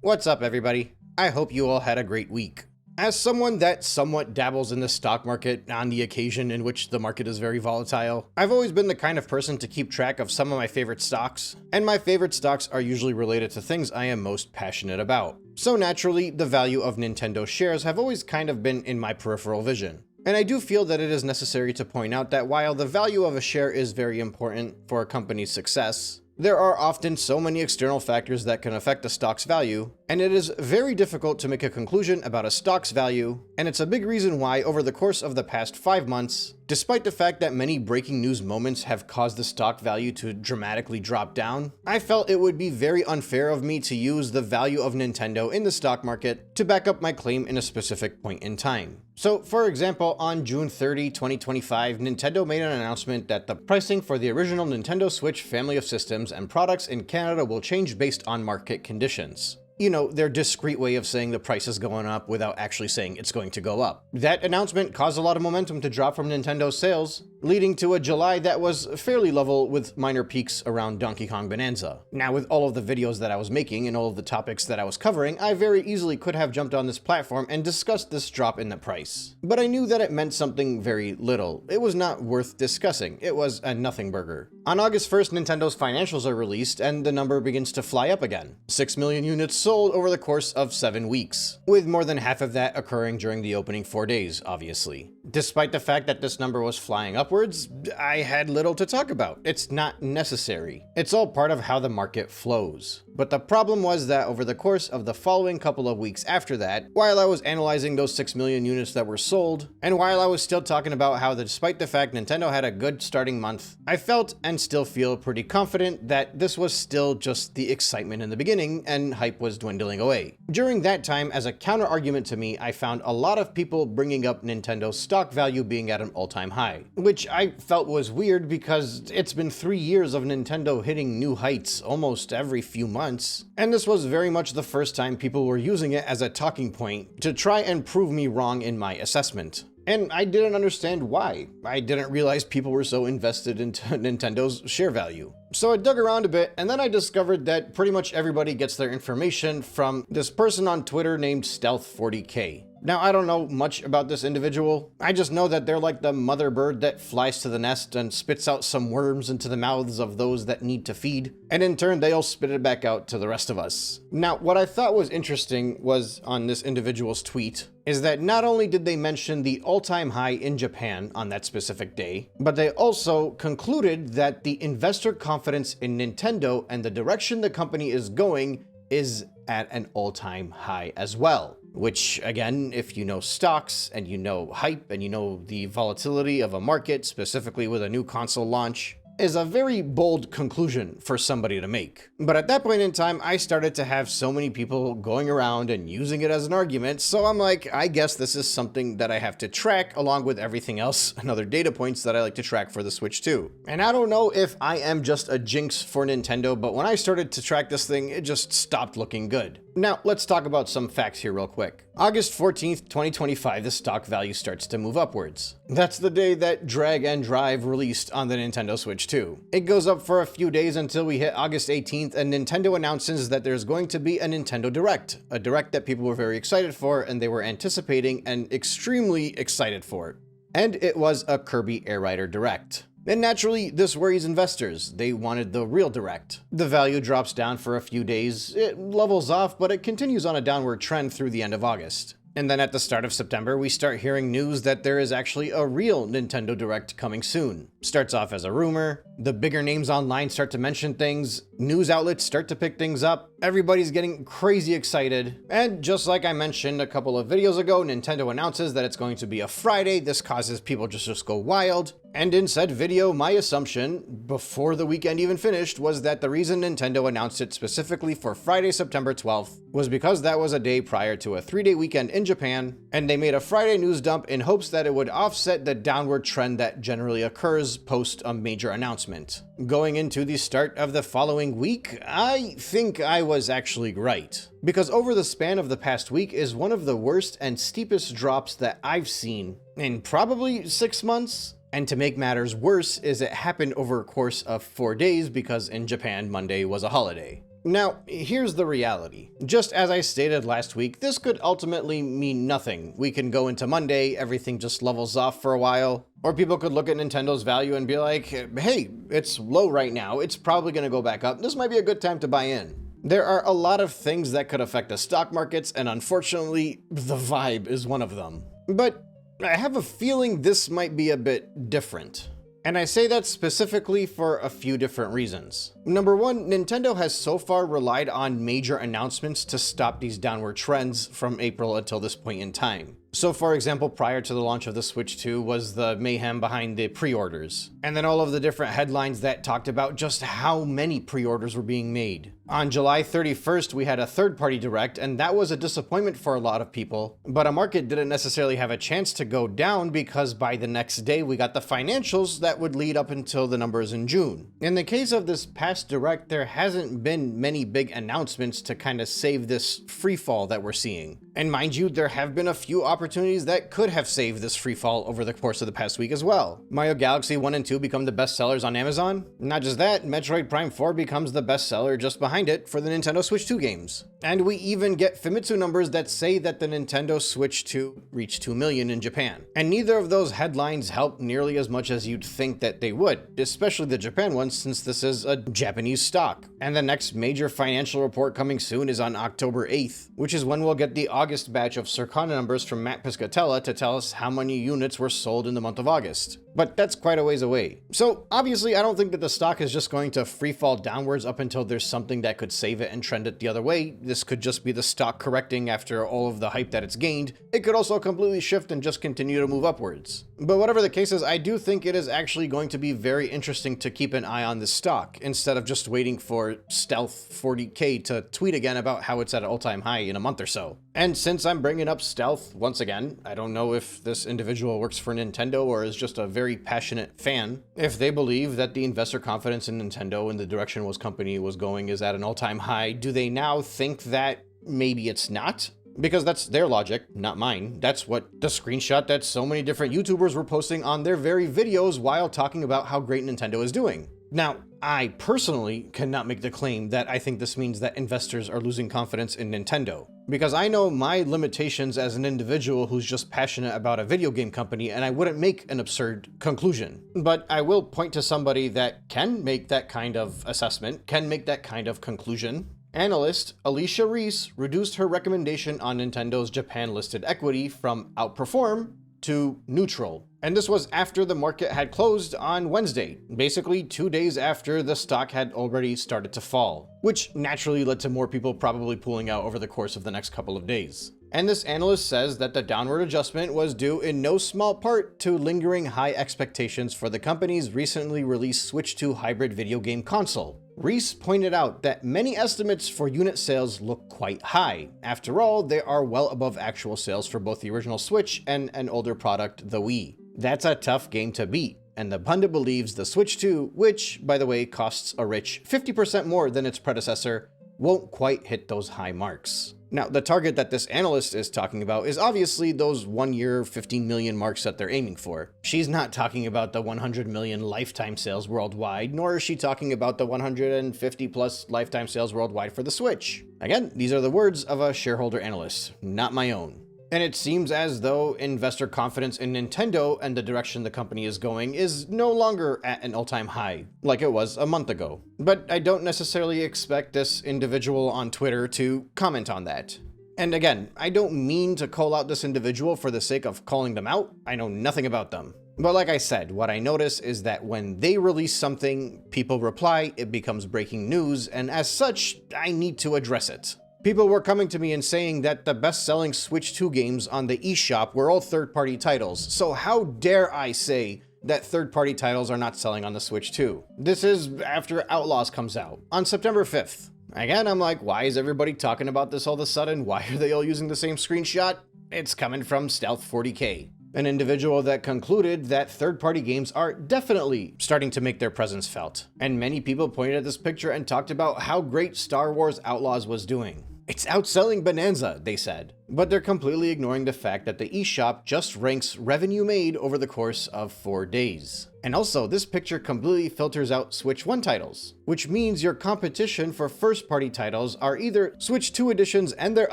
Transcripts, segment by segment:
What's up, everybody? I hope you all had a great week. As someone that somewhat dabbles in the stock market on the occasion in which the market is very volatile, I've always been the kind of person to keep track of some of my favorite stocks, and my favorite stocks are usually related to things I am most passionate about. So naturally, the value of Nintendo shares have always kind of been in my peripheral vision. And I do feel that it is necessary to point out that while the value of a share is very important for a company's success, there are often so many external factors that can affect a stock's value, and it is very difficult to make a conclusion about a stock's value, and it's a big reason why over the course of the past 5 months, despite the fact that many breaking news moments have caused the stock value to dramatically drop down, I felt it would be very unfair of me to use the value of Nintendo in the stock market to back up my claim in a specific point in time. So, for example, on June 30, 2025, Nintendo made an announcement that the pricing for the original Nintendo Switch family of systems and products in Canada will change based on market conditions. You know, their discreet way of saying the price is going up without actually saying it's going to go up. That announcement caused a lot of momentum to drop from Nintendo's sales, leading to a July that was fairly level with minor peaks around Donkey Kong Bonanza. Now, with all of the videos that I was making and all of the topics that I was covering, I very easily could have jumped on this platform and discussed this drop in the price. But I knew that it meant something very little. It was not worth discussing. It was a nothing burger. On August 1st, Nintendo's financials are released and the number begins to fly up again. 6 million units sold over the course of 7 weeks, with more than half of that occurring during the opening 4 days, obviously. Despite the fact that this number was flying upwards, I had little to talk about. It's not necessary. It's all part of how the market flows. But the problem was that over the course of the following couple of weeks after that, while I was analyzing those 6 million units that were sold, and while I was still talking about how despite the fact Nintendo had a good starting month, I felt and still feel pretty confident that this was still just the excitement in the beginning and hype was dwindling away. During that time, as a counter argument to me, I found a lot of people bringing up Nintendo's stock value being at an all-time high, which I felt was weird because it's been 3 years of Nintendo hitting new heights almost every few months, and this was very much the first time people were using it as a talking point to try and prove me wrong in my assessment. And I didn't understand why. I didn't realize people were so invested into Nintendo's share value. So I dug around a bit, and then I discovered that pretty much everybody gets their information from this person on Twitter named Stealth40k. Now, I don't know much about this individual. I just know that they're like the mother bird that flies to the nest and spits out some worms into the mouths of those that need to feed, and in turn, they'll spit it back out to the rest of us. Now, what I thought was interesting was on this individual's tweet is that not only did they mention the all-time high in Japan on that specific day, but they also concluded that the investor confidence in Nintendo and the direction the company is going is at an all-time high as well. Which, again, if you know stocks and you know hype and you know the volatility of a market, specifically with a new console launch, is a very bold conclusion for somebody to make. But at that point in time, I started to have so many people going around and using it as an argument, so I'm like, I guess this is something that I have to track along with everything else and other data points that I like to track for the Switch too. And I don't know if I am just a jinx for Nintendo, but when I started to track this thing, it just stopped looking good. Now, let's talk about some facts here real quick. August 14th, 2025, the stock value starts to move upwards. That's the day that Drag and Drive released on the Nintendo Switch 2. It goes up for a few days until we hit August 18th, and Nintendo announces that there's going to be a Nintendo Direct, a Direct that people were very excited for, and they were anticipating and extremely excited for. And it was a Kirby Air Rider Direct. And naturally, this worries investors. They wanted the real Direct. The value drops down for a few days, it levels off, but it continues on a downward trend through the end of August. And then at the start of September, we start hearing news that there is actually a real Nintendo Direct coming soon. Starts off as a rumor, the bigger names online start to mention things, news outlets start to pick things up, everybody's getting crazy excited, and just like I mentioned a couple of videos ago, Nintendo announces that it's going to be a Friday. This causes people to just go wild. And in said video, my assumption, before the weekend even finished, was that the reason Nintendo announced it specifically for Friday, September 12th, was because that was a day prior to a 3-day weekend in Japan, and they made a Friday news dump in hopes that it would offset the downward trend that generally occurs post a major announcement. Going into the start of the following week, I think I was actually right. Because over the span of the past week is one of the worst and steepest drops that I've seen in probably 6 months. And to make matters worse is it happened over a course of 4 days because in Japan, Monday was a holiday. Now, here's the reality. Just as I stated last week, this could ultimately mean nothing. We can go into Monday, everything just levels off for a while, or people could look at Nintendo's value and be like, hey, it's low right now, it's probably going to go back up, this might be a good time to buy in. There are a lot of things that could affect the stock markets, and unfortunately, the vibe is one of them. But I have a feeling this might be a bit different. And I say that specifically for a few different reasons. Number one, Nintendo has so far relied on major announcements to stop these downward trends from April until this point in time. So for example, prior to the launch of the Switch 2 was the mayhem behind the pre-orders, and then all of the different headlines that talked about just how many pre-orders were being made. On July 31st, we had a third-party direct, and that was a disappointment for a lot of people, but a market didn't necessarily have a chance to go down because by the next day we got the financials that would lead up until the numbers in June. In the case of this past direct, there hasn't been many big announcements to kind of save this free fall that we're seeing. And mind you, there have been a few opportunities that could have saved this free fall over the course of the past week as well. Mario Galaxy 1 and 2 become the best sellers on Amazon. Not just that, Metroid Prime 4 becomes the best seller just behind it for the Nintendo Switch 2 games. And we even get Famitsu numbers that say that the Nintendo Switch 2 reached 2 million in Japan. And neither of those headlines help nearly as much as you'd think that they would, especially the Japan one since this is a Japanese stock. And the next major financial report coming soon is on October 8th, which is when we'll get the August batch of Circana numbers from Matt Piscatella to tell us how many units were sold in the month of August. But that's quite a ways away. So obviously I don't think that the stock is just going to free fall downwards up until there's something that could save it and trend it the other way. This could just be the stock correcting after all of the hype that it's gained. It could also completely shift and just continue to move upwards. But whatever the case is, I do think it is actually going to be very interesting to keep an eye on this stock instead of just waiting for Stealth 40K to tweet again about how it's at an all-time high in a month or so. And since I'm bringing up Stealth once again, I don't know if this individual works for Nintendo or is just a very passionate fan. If they believe that the investor confidence in Nintendo and the direction this company was going is at an all-time high, do they now think that maybe it's not? Because that's their logic, not mine. That's what the screenshot that so many different YouTubers were posting on their very videos while talking about how great Nintendo is doing. Now, I personally cannot make the claim that I think this means that investors are losing confidence in Nintendo, because I know my limitations as an individual who's just passionate about a video game company, and I wouldn't make an absurd conclusion. But I will point to somebody that can make that kind of assessment, can make that kind of conclusion. Analyst Alicia Reese reduced her recommendation on Nintendo's Japan-listed equity from outperform to neutral. And this was after the market had closed on Wednesday, basically 2 days after the stock had already started to fall, which naturally led to more people probably pulling out over the course of the next couple of days. And this analyst says that the downward adjustment was due in no small part to lingering high expectations for the company's recently released Switch 2 hybrid video game console. Reese pointed out that many estimates for unit sales look quite high. After all, they are well above actual sales for both the original Switch and an older product, the Wii. That's a tough game to beat, and the pundit believes the Switch 2, which, by the way, costs a rich 50% more than its predecessor, won't quite hit those high marks. Now, the target that this analyst is talking about is obviously those 1 year, 15 million marks that they're aiming for. She's not talking about the 100 million lifetime sales worldwide, nor is she talking about the 150 plus lifetime sales worldwide for the Switch. Again, these are the words of a shareholder analyst, not my own. And it seems as though investor confidence in Nintendo and the direction the company is going is no longer at an all-time high, like it was a month ago. But I don't necessarily expect this individual on Twitter to comment on that. And again, I don't mean to call out this individual for the sake of calling them out. I know nothing about them. But like I said, what I notice is that when they release something, people reply, it becomes breaking news, and as such, I need to address it. People were coming to me and saying that the best-selling Switch 2 games on the eShop were all third-party titles, so how dare I say that third-party titles are not selling on the Switch 2? This is after Outlaws comes out, on September 5th. Again, I'm like, why is everybody talking about this all of a sudden? Why are they all using the same screenshot? It's coming from Stealth 40K. An individual that concluded that third-party games are definitely starting to make their presence felt. And many people pointed at this picture and talked about how great Star Wars Outlaws was doing. It's outselling Bonanza, they said. But they're completely ignoring the fact that the eShop just ranks revenue made over the course of 4 days. And also, this picture completely filters out Switch 1 titles, which means your competition for first-party titles are either Switch 2 editions and their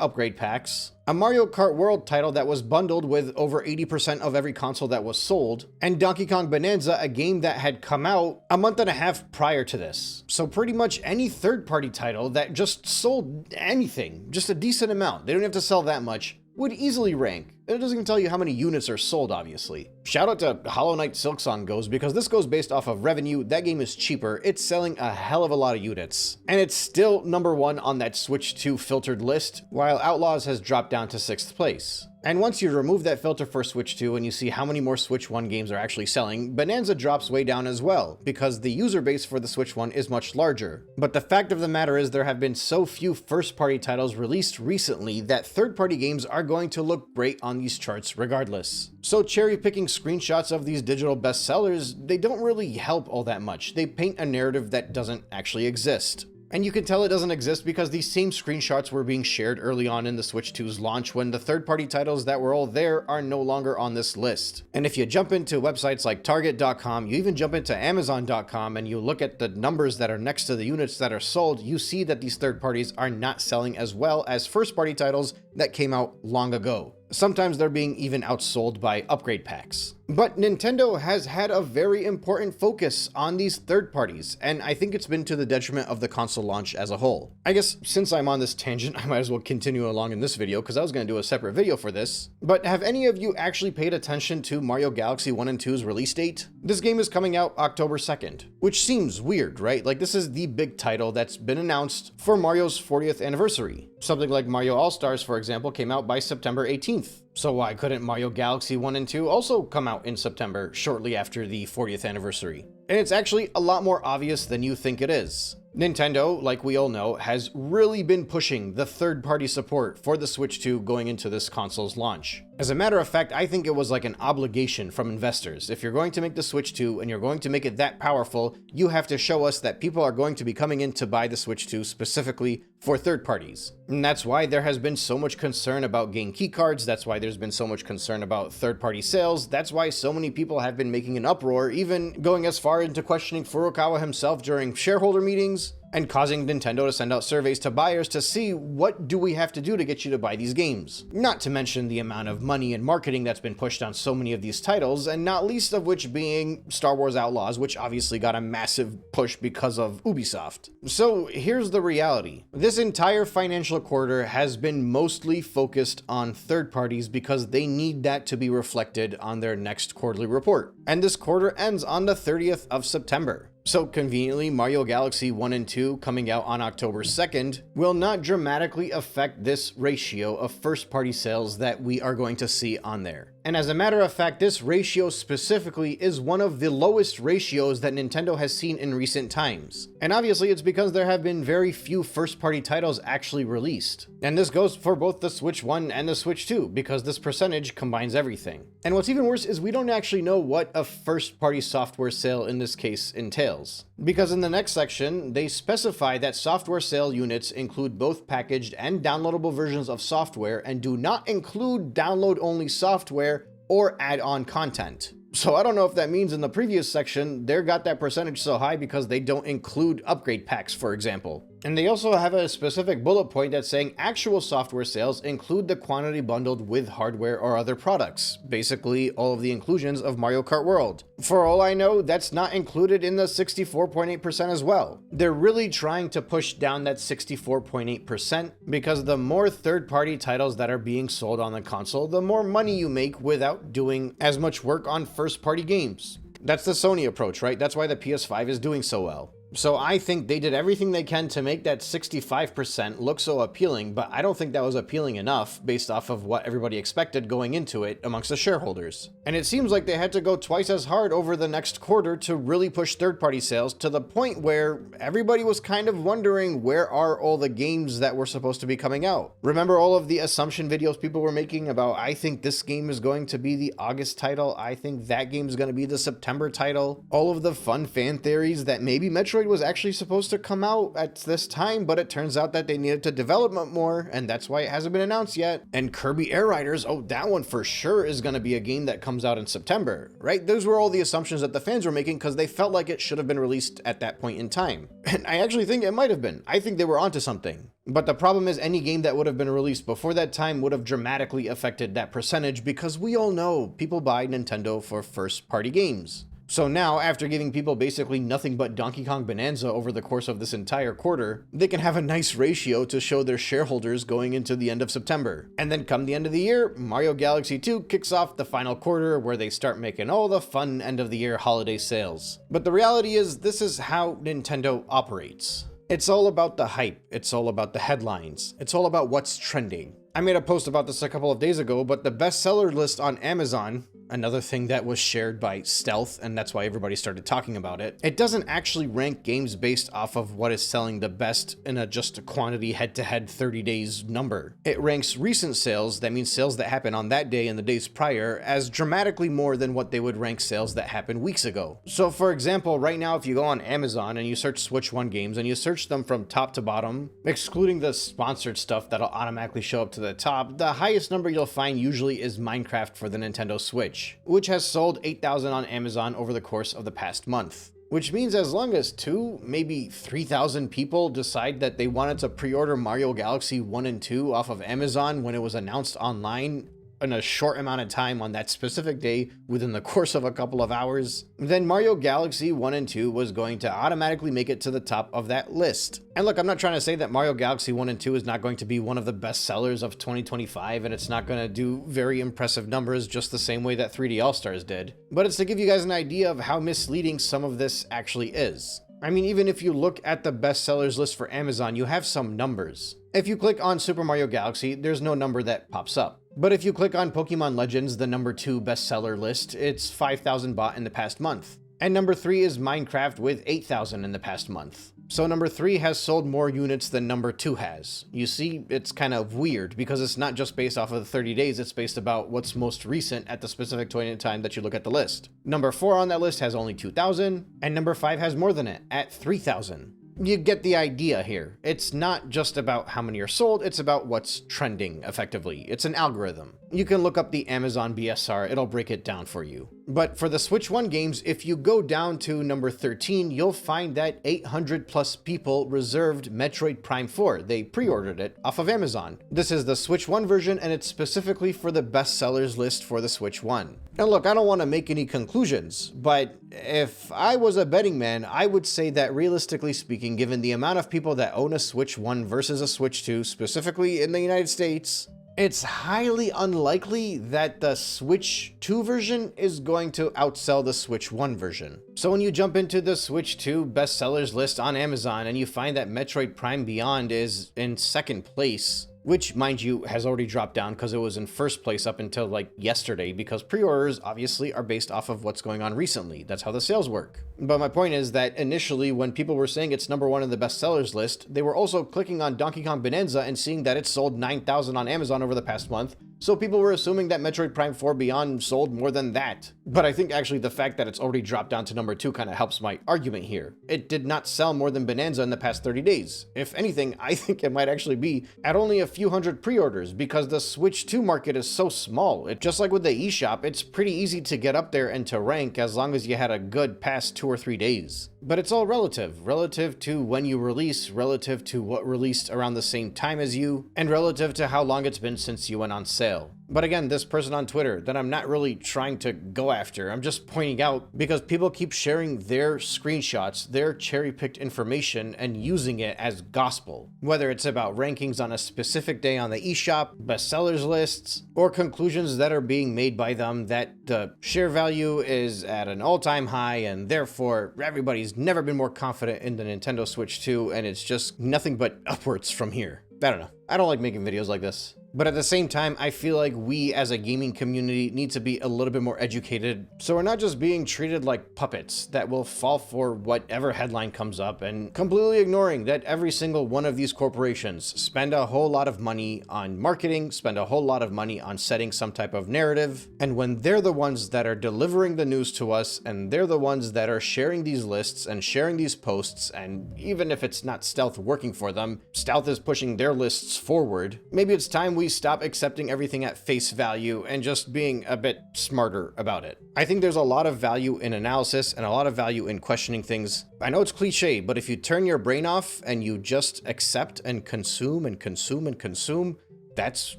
upgrade packs, a Mario Kart World title that was bundled with over 80% of every console that was sold, and Donkey Kong Bonanza, a game that had come out a month and a half prior to this. So pretty much any third-party title that just sold anything, just a decent amount, they don't have to sell that much, would easily rank. And it doesn't even tell you how many units are sold, obviously. Shout out to Hollow Knight Silksong Goes, because this goes based off of revenue. That game is cheaper. It's selling a hell of a lot of units. And it's still #1 on that Switch 2 filtered list, while Outlaws has dropped down to 6th place. And once you remove that filter for Switch 2 and you see how many more Switch 1 games are actually selling, Bonanza drops way down as well, because the user base for the Switch 1 is much larger. But the fact of the matter is there have been so few first-party titles released recently that third-party games are going to look great on these charts regardless. So cherry-picking screenshots of these digital bestsellers, they don't really help all that much. They paint a narrative that doesn't actually exist. And you can tell it doesn't exist because these same screenshots were being shared early on in the Switch 2's launch when the third-party titles that were all there are no longer on this list. And if you jump into websites like Target.com, you even jump into Amazon.com and you look at the numbers that are next to the units that are sold, you see that these third parties are not selling as well as first-party titles that came out long ago. Sometimes they're being even outsold by upgrade packs. But Nintendo has had a very important focus on these third parties, and I think it's been to the detriment of the console launch as a whole. I guess since I'm on this tangent, I might as well continue along in this video because I was going to do a separate video for this. But have any of you actually paid attention to Mario Galaxy 1 and 2's release date? This game is coming out October 2nd, which seems weird, right? Like, this is the big title that's been announced for Mario's 40th anniversary. Something like Mario All-Stars, for example, came out by September 18th. So why couldn't Mario Galaxy 1 and 2 also come out in September, shortly after the 40th anniversary? And it's actually a lot more obvious than you think it is. Nintendo, like we all know, has really been pushing the third-party support for the Switch 2 going into this console's launch. As a matter of fact, I think it was like an obligation from investors. If you're going to make the Switch 2 and you're going to make it that powerful, you have to show us that people are going to be coming in to buy the Switch 2 specifically for third parties. And that's why there has been so much concern about game keycards. That's why there's been so much concern about third-party sales. That's why so many people have been making an uproar, even going as far into questioning Furukawa himself during shareholder meetings, and causing Nintendo to send out surveys to buyers to see what do we have to do to get you to buy these games. Not to mention the amount of money and marketing that's been pushed on so many of these titles, and not least of which being Star Wars Outlaws, which obviously got a massive push because of Ubisoft. So here's the reality. This entire financial quarter has been mostly focused on third parties because they need that to be reflected on their next quarterly report. And this quarter ends on the 30th of September. So conveniently, Mario Galaxy 1 and 2 coming out on October 2nd will not dramatically affect this ratio of first-party sales that we are going to see on there. And as a matter of fact, this ratio specifically is one of the lowest ratios that Nintendo has seen in recent times. And obviously it's because there have been very few first-party titles actually released. And this goes for both the Switch 1 and the Switch 2, because this percentage combines everything. And what's even worse is we don't actually know what a first-party software sale in this case entails. Because in the next section, they specify that software sale units include both packaged and downloadable versions of software and do not include download-only software or add-on content. So I don't know if that means in the previous section, they got that percentage so high because they don't include upgrade packs, for example. And they also have a specific bullet point that's saying actual software sales include the quantity bundled with hardware or other products. Basically, all of the inclusions of Mario Kart World. For all I know, that's not included in the 64.8% as well. They're really trying to push down that 64.8% because the more third-party titles that are being sold on the console, the more money you make without doing as much work on first-party games. That's the Sony approach, right? That's why the PS5 is doing so well. So I think they did everything they can to make that 65% look so appealing, but I don't think that was appealing enough based off of what everybody expected going into it amongst the shareholders. And it seems like they had to go twice as hard over the next quarter to really push third-party sales to the point where everybody was kind of wondering where are all the games that were supposed to be coming out. Remember all of the assumption videos people were making about I think this game is going to be the August title, I think that game is going to be the September title, all of the fun fan theories that maybe Metro Metroid was actually supposed to come out at this time, but it turns out that they needed to develop it more, and that's why it hasn't been announced yet. And Kirby Air Riders, oh, that one for sure is going to be a game that comes out in September, right? Those were all the assumptions that the fans were making because they felt like it should have been released at that point in time. And I actually think it might have been. I think they were onto something. But the problem is any game that would have been released before that time would have dramatically affected that percentage because we all know people buy Nintendo for first-party games. So now, after giving people basically nothing but Donkey Kong Bonanza over the course of this entire quarter, they can have a nice ratio to show their shareholders going into the end of September. And then come the end of the year, Mario Galaxy 2 kicks off the final quarter where they start making all the fun end of the year holiday sales. But the reality is, this is how Nintendo operates. It's all about the hype, it's all about the headlines, it's all about what's trending. I made a post about this a couple of days ago, but the bestseller list on Amazon, another thing that was shared by Stealth, and that's why everybody started talking about it, it doesn't actually rank games based off of what is selling the best in just a quantity head-to-head 30 days number. It ranks recent sales, that means sales that happen on that day and the days prior, as dramatically more than what they would rank sales that happened weeks ago. So for example, right now if you go on Amazon and you search Switch 1 games and you search them from top to bottom, excluding the sponsored stuff that'll automatically show up to the top, the highest number you'll find usually is Minecraft for the Nintendo Switch, which has sold 8,000 on Amazon over the course of the past month. Which means as long as 2, maybe 3,000 people decide that they wanted to pre-order Mario Galaxy 1 and 2 off of Amazon when it was announced online in a short amount of time on that specific day within the course of a couple of hours, then Mario Galaxy 1 and 2 was going to automatically make it to the top of that list. And look, I'm not trying to say that Mario Galaxy 1 and 2 is not going to be one of the best sellers of 2025 and it's not going to do very impressive numbers just the same way that 3D All-Stars did. But it's to give you guys an idea of how misleading some of this actually is. I mean, even if you look at the bestsellers list for Amazon, you have some numbers. If you click on Super Mario Galaxy, there's no number that pops up. But if you click on Pokemon Legends, the number 2 bestseller list, it's 5,000 bought in the past month. And number 3 is Minecraft with 8,000 in the past month. So number 3 has sold more units than number 2 has. You see, it's kind of weird because it's not just based off of the 30 days, it's based about what's most recent at the specific point in time that you look at the list. Number 4 on that list has only 2,000, and number 5 has more than it at 3,000. You get the idea here. It's not just about how many are sold, it's about what's trending effectively. It's an algorithm. You can look up the Amazon BSR, it'll break it down for you. But for the Switch 1 games, if you go down to number 13, you'll find that 800 plus people reserved Metroid Prime 4. They pre-ordered it off of Amazon. This is the Switch 1 version, and it's specifically for the bestsellers list for the Switch 1. And look, I don't want to make any conclusions, but if I was a betting man, I would say that realistically speaking, given the amount of people that own a Switch 1 versus a Switch 2, specifically in the United States, it's highly unlikely that the Switch 2 version is going to outsell the Switch 1 version. So when you jump into the Switch 2 bestsellers list on Amazon and you find that Metroid Prime Beyond is in second place, which, mind you, has already dropped down because it was in first place up until like yesterday, because pre-orders obviously are based off of what's going on recently. That's how the sales work. But my point is that initially when people were saying it's number 1 in the bestsellers list, they were also clicking on Donkey Kong Bonanza and seeing that it sold 9,000 on Amazon over the past month. So people were assuming that Metroid Prime 4 Beyond sold more than that. But I think actually the fact that it's already dropped down to number 2 kind of helps my argument here. It did not sell more than Bonanza in the past 30 days. If anything, I think it might actually be at only a few hundred pre-orders because the Switch 2 market is so small. Just like with the eShop, it's pretty easy to get up there and to rank as long as you had a good past 2 or 3 days. But it's all relative to when you release, relative to what released around the same time as you, and relative to how long it's been since you went on sale. But again, this person on Twitter that I'm not really trying to go after, I'm just pointing out because people keep sharing their screenshots, their cherry-picked information, and using it as gospel. Whether it's about rankings on a specific day on the eShop, bestsellers lists, or conclusions that are being made by them that the share value is at an all-time high and therefore everybody's never been more confident in the Nintendo Switch 2 and it's just nothing but upwards from here. I don't know. I don't like making videos like this. But at the same time, I feel like we as a gaming community need to be a little bit more educated, so we're not just being treated like puppets that will fall for whatever headline comes up, and completely ignoring that every single one of these corporations spend a whole lot of money on marketing, spend a whole lot of money on setting some type of narrative, and when they're the ones that are delivering the news to us, and they're the ones that are sharing these lists and sharing these posts, and even if it's not Stealth working for them, Stealth is pushing their lists forward, maybe it's time we stop accepting everything at face value and just being a bit smarter about it. I think there's a lot of value in analysis and a lot of value in questioning things. I know it's cliche, but if you turn your brain off and you just accept and consume and consume and consume, that's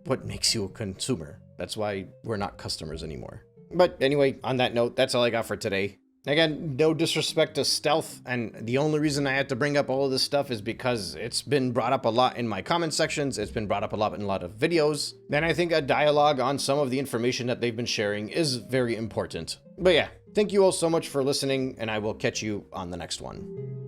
what makes you a consumer. That's why we're not customers anymore. But anyway, on that note, that's all I got for today. Again, no disrespect to Stealth, and the only reason I had to bring up all of this stuff is because it's been brought up a lot in my comment sections, it's been brought up a lot in a lot of videos, and I think a dialogue on some of the information that they've been sharing is very important. But yeah, thank you all so much for listening, and I will catch you on the next one.